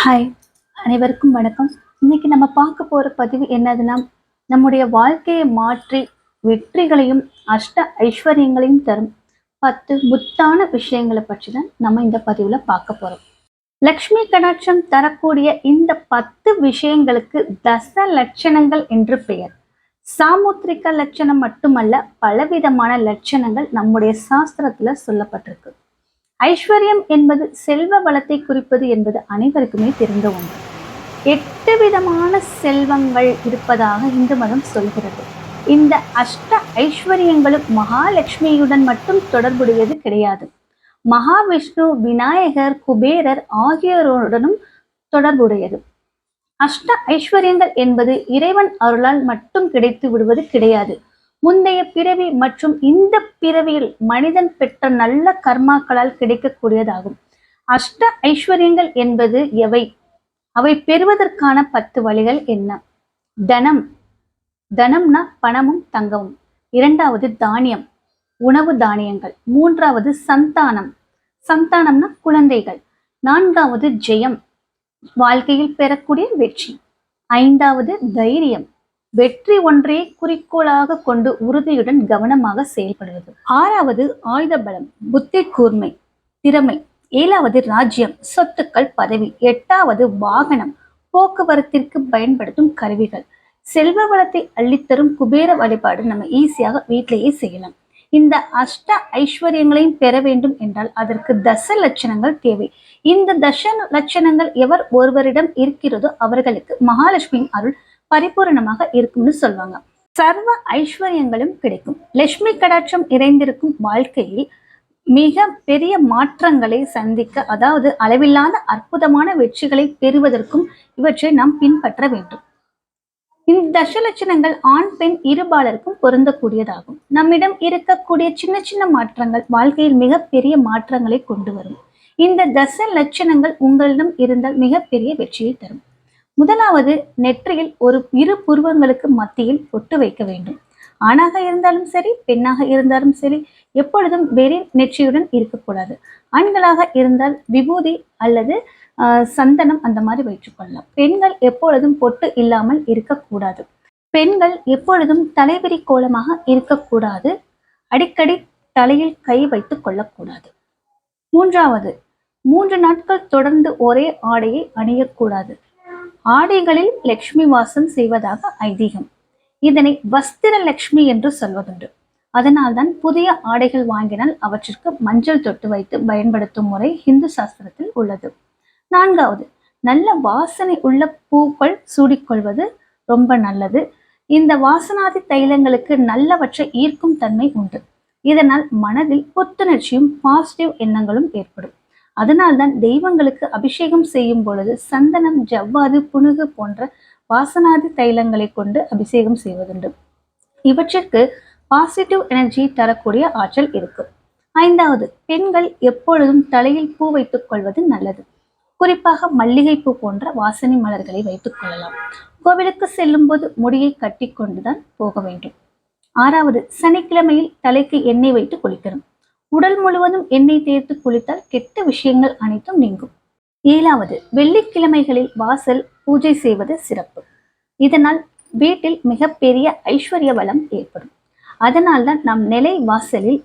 Hi, அனைவருக்கும் வணக்கம். இன்னைக்கு நம்ம பார்க்க போற பதிவு என்னதுன்னா, நம்முடைய வாழ்க்கையை மாற்றி வெற்றிகளையும் அஷ்ட ஐஸ்வர்யங்களையும் தரும் 10 முத்தான விஷயங்களை பற்றி தான் நம்ம இந்த பதிவுல பார்க்க போறோம். லக்ஷ்மி கடாட்சம் தரக்கூடிய இந்த 10 விஷயங்களுக்கு தச லட்சணங்கள் என்று பெயர். சாமுத்திரிக லட்சணம் மட்டுமல்ல, பலவிதமான லட்சணங்கள் நம்முடைய சாஸ்திரத்துல சொல்லப்பட்டிருக்கு. ஐஸ்வர்யம் என்பது செல்வ வளத்தை குறிப்பது என்பது அனைவருக்குமே தெரிந்த ஒன்று. 8 விதமான செல்வங்கள் இருப்பதாக இந்து மதம் சொல்கிறது. இந்த அஷ்ட ஐஸ்வர்யங்களும் மகாலட்சுமியுடன் மட்டும் தொடர்புடையது கிடையாது. மகாவிஷ்ணு, விநாயகர், குபேரர் ஆகியோருடனும் தொடர்புடையது. அஷ்ட ஐஸ்வர்யங்கள் என்பது இறைவன் அருளால் மட்டும் கிடைத்து விடுவது கிடையாது. முந்தைய பிறவி மற்றும் இந்த பிறவியில் மனிதன் பெற்ற நல்ல கர்மாக்களால் கிடைக்கக்கூடியதாகும். அஷ்ட ஐஸ்வர்யங்கள் என்பது எவை? அவை பெறுவதற்கான 10 வழிகள் என்ன? தனம், தனம்னா பணமும் தங்கமும். இரண்டாவது தானியம், உணவு தானியங்கள். மூன்றாவது சந்தானம், சந்தானம்னா குழந்தைகள். நான்காவது ஜெயம், வாழ்க்கையில் பெறக்கூடிய வெற்றி. ஐந்தாவது தைரியம், வெற்றி ஒன்றே குறிக்கோளாக கொண்டு உறுதியுடன் கவனமாக செயல்படுவது. ஆறாவது ஆயுத பலம், புத்தி கூர்மை, திறமை. ஏழாவது ராஜ்யம், சொத்துக்கள், பதவி. எட்டாவது வாகனம், போக்குவரத்திற்கு பயன்படுத்தும் கருவிகள். செல்வ வளத்தை அள்ளித்தரும் குபேர வழிபாடு நம்ம ஈஸியாக வீட்டிலேயே செய்யலாம். இந்த அஷ்ட ஐஸ்வர்யங்களையும் பெற வேண்டும் என்றால் அதற்கு தச லட்சணங்கள் தேவை. இந்த தச லட்சணங்கள் எவர் ஒருவரிடம் இருக்கிறதோ அவர்களுக்கு மகாலட்சுமியின் அருள் பரிபூரணமாக இருக்கும்னு சொல்லுவாங்க. சர்வ ஐஸ்வர்யங்களும் கிடைக்கும். லட்சுமி கடாட்சம் நிறைந்திருக்கும் வாழ்க்கையில் மிக பெரிய மாற்றங்களை சந்திக்க, அதாவது அளவில்லாத அற்புதமான வெற்றிகளை பெறுவதற்கும் இவற்றை நாம் பின்பற்ற வேண்டும். இந்த தசலட்சணங்கள் ஆண் பெண் இருபாலருக்கும் பொருந்தக்கூடியதாகும். நம்மிடம் இருக்கக்கூடிய சின்ன சின்ன மாற்றங்கள் வாழ்க்கையில் மிகப்பெரிய மாற்றங்களை கொண்டு வரும். இந்த தச லட்சணங்கள் உங்களிடம் இருந்தால் மிகப்பெரிய வெற்றியை தரும். முதலாவது, நெற்றியில் ஒரு இரு புருவங்களுக்கு மத்தியில் பொட்டு வைக்க வேண்டும். ஆணாக இருந்தாலும் சரி, பெண்ணாக இருந்தாலும் சரி, எப்பொழுதும் வெறி நெற்றியுடன் இருக்கக்கூடாது. ஆண்களாக இருந்தால் விபூதி அல்லது சந்தனம் அந்த மாதிரி வைத்துக் கொள்ளலாம். பெண்கள் எப்பொழுதும் பொட்டு இல்லாமல் இருக்கக்கூடாது. பெண்கள் எப்பொழுதும் தலைவிரி கோலமாக இருக்கக்கூடாது. அடிக்கடி தலையில் கை வைத்துக் கொள்ளக்கூடாது. மூன்றாவது, 3 நாட்கள் தொடர்ந்து ஒரே ஆடையை அணியக்கூடாது. ஆடைகளில் லட்சுமி வாசம் செய்வதாக ஐதீகம். இதனை வஸ்திர லட்சுமி என்று சொல்வதுண்டு. அதனால்தான் புதிய ஆடைகள் வாங்கினால் அவற்றிற்கு மஞ்சள் தொட்டு வைத்து பயன்படுத்தும் முறை இந்து சாஸ்திரத்தில் உள்ளது. நான்காவது, நல்ல வாசனை உள்ள பூக்கள் சூடிக்கொள்வது ரொம்ப நல்லது. இந்த வாசனாதி தைலங்களுக்கு நல்லவற்றை ஈர்க்கும் தன்மை உண்டு. இதனால் மனதில் புத்துணர்ச்சியும் பாசிட்டிவ் எண்ணங்களும் ஏற்படும். அதனால்தான் தெய்வங்களுக்கு அபிஷேகம் செய்யும் பொழுது சந்தனம், ஜவ்வாது, புனுகு போன்ற வாசனாதி தைலங்களை கொண்டு அபிஷேகம் செய்வதுண்டு. இவற்றிற்கு பாசிட்டிவ் எனர்ஜி தரக்கூடிய ஆற்றல் இருக்கு. ஐந்தாவது, பெண்கள் எப்பொழுதும் தலையில் பூ வைத்துக் கொள்வது நல்லது. குறிப்பாக மல்லிகைப்பூ போன்ற வாசனை மலர்களை வைத்துக் கொள்ளலாம். கோவிலுக்கு செல்லும் போது முடியை கட்டி கொண்டுதான் போக வேண்டும். ஆறாவது, சனிக்கிழமையில் தலைக்கு எண்ணெய் வைத்து குளிக்கணும். உடல் முழுவதும் எண்ணெய் தேய்த்து குளித்தால் கெட்ட விஷயங்கள் அனைத்தும் நீங்கும். ஏழாவது, வெள்ளிக்கிழமைகளில் வாசல் பூஜை செய்வது சிறப்பு. இதனால் வீட்டில் மிகப்பெரிய ஐஸ்வர்ய வளம் ஏற்படும். அதனால்தான் நம் நிலை வாசலில்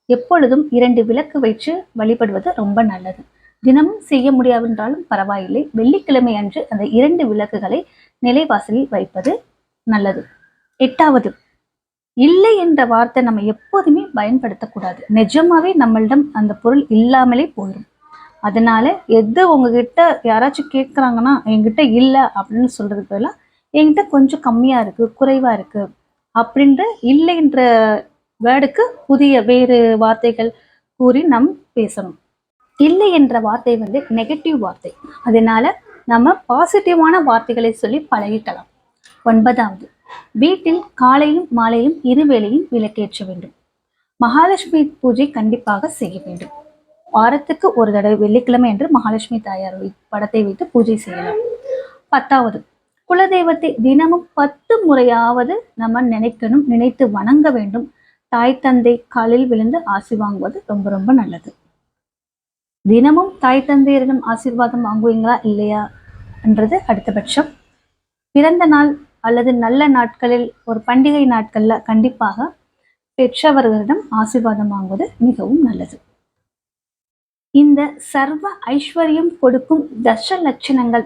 எப்பொழுதும் 2 விளக்கு வைத்து வழிபடுவது ரொம்ப நல்லது. தினமும் செய்ய முடியாவின்றாலும் பரவாயில்லை, வெள்ளிக்கிழமை அன்று அந்த 2 விளக்குகளை நிலைவாசலில் வைப்பது நல்லது. எட்டாவது, இல்லை என்ற வார்த்தை நம்ம எப்போதுமே பயன்படுத்தக்கூடாது. நிஜமாவே நம்மளிடம் அந்த பொருள் இல்லாமலே போயிடும். அதனால எது உங்ககிட்ட யாராச்சும் கேட்குறாங்கன்னா என்கிட்ட இல்லை அப்படின்னு சொல்றதுக்கு பதிலாக என்கிட்ட கொஞ்சம் கம்மியா இருக்கு, குறைவா இருக்கு அப்படின்ற இல்லைன்ற வேர்டுக்கு புதிய வேறு வார்த்தைகள் கூறி நாம் பேசணும். இல்லை என்ற வார்த்தை நெகட்டிவ் வார்த்தை. அதனால நம்ம பாசிட்டிவான வார்த்தைகளை சொல்லி பழகிக்கலாம். 9வது, வீட்டில் காலையிலும் மாலையிலும் இருவேளையும் விளக்கேற்ற வேண்டும். மகாலட்சுமி பூஜை கண்டிப்பாக செய்ய வேண்டும். வாரத்துக்கு ஒரு தடவை வெள்ளிக்கிழமை என்று மகாலட்சுமி தாயார் படத்தை வைத்து பூஜை செய்யலாம். 10வது, குலதெய்வத்தை தினமும் 10 முறையாவது நம்ம நினைக்கணும், நினைத்து வணங்க வேண்டும். தாய் தந்தை காலில் விழுந்து ஆசி வாங்குவது ரொம்ப ரொம்ப நல்லது. தினமும் தாய் தந்தையரிடம் ஆசீர்வாதம் வாங்குவீங்களா இல்லையா? என்றது அடுத்தபட்சம். பிறந்த நாள் அல்லது நல்ல நாட்களில், ஒரு பண்டிகை நாட்கள்ல கண்டிப்பாக பெற்றவர்களிடம் ஆசீர்வாதம் வாங்குவது மிகவும் நல்லது. இந்த சர்வ ஐஸ்வர்யம் கொடுக்கும் தச லட்சணங்கள்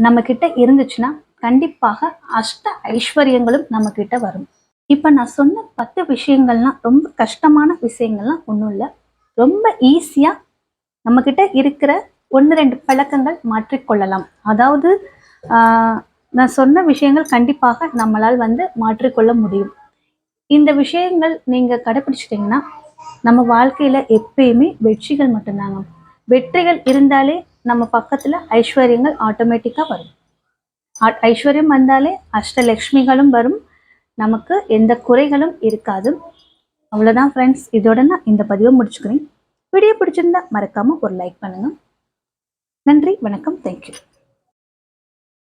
நம்ம கிட்ட இருந்துச்சுன்னா கண்டிப்பாக அஷ்ட ஐஸ்வர்யங்களும் நம்ம கிட்ட வரும். இப்ப நான் சொன்ன 10 விஷயங்கள்லாம் ரொம்ப கஷ்டமான விஷயங்கள்லாம் ஒன்றும் இல்லை. ரொம்ப ஈஸியா நம்ம கிட்ட இருக்கிற 1-2 பழக்கங்கள் மாற்றிக்கொள்ளலாம். அதாவது நான் சொன்ன விஷயங்கள் கண்டிப்பாக நம்மளால் மாற்றிக்கொள்ள முடியும். இந்த விஷயங்கள் நீங்க கடைபிடிச்சிட்டீங்கன்னா நம்ம வாழ்க்கையில எப்பயுமே வெற்றிகள் மட்டும்தாங்க. வெற்றிகள் இருந்தாலே நம்ம பக்கத்துல ஐஸ்வர்யங்கள் ஆட்டோமேட்டிக்கா வரும். ஐஸ்வர்யம் வந்தாலே அஷ்டலட்சுமிகளும் வரும். நமக்கு எந்த குறைகளும் இருக்காது. அவ்வளவுதான் ஃப்ரெண்ட்ஸ். இதோட நான் இந்த பதிவை முடிச்சுக்கிறேன். வீடியோ பிடிச்சிருந்தா மறக்காம ஒரு லைக் பண்ணுங்க. நன்றி, வணக்கம், தேங்க்யூ.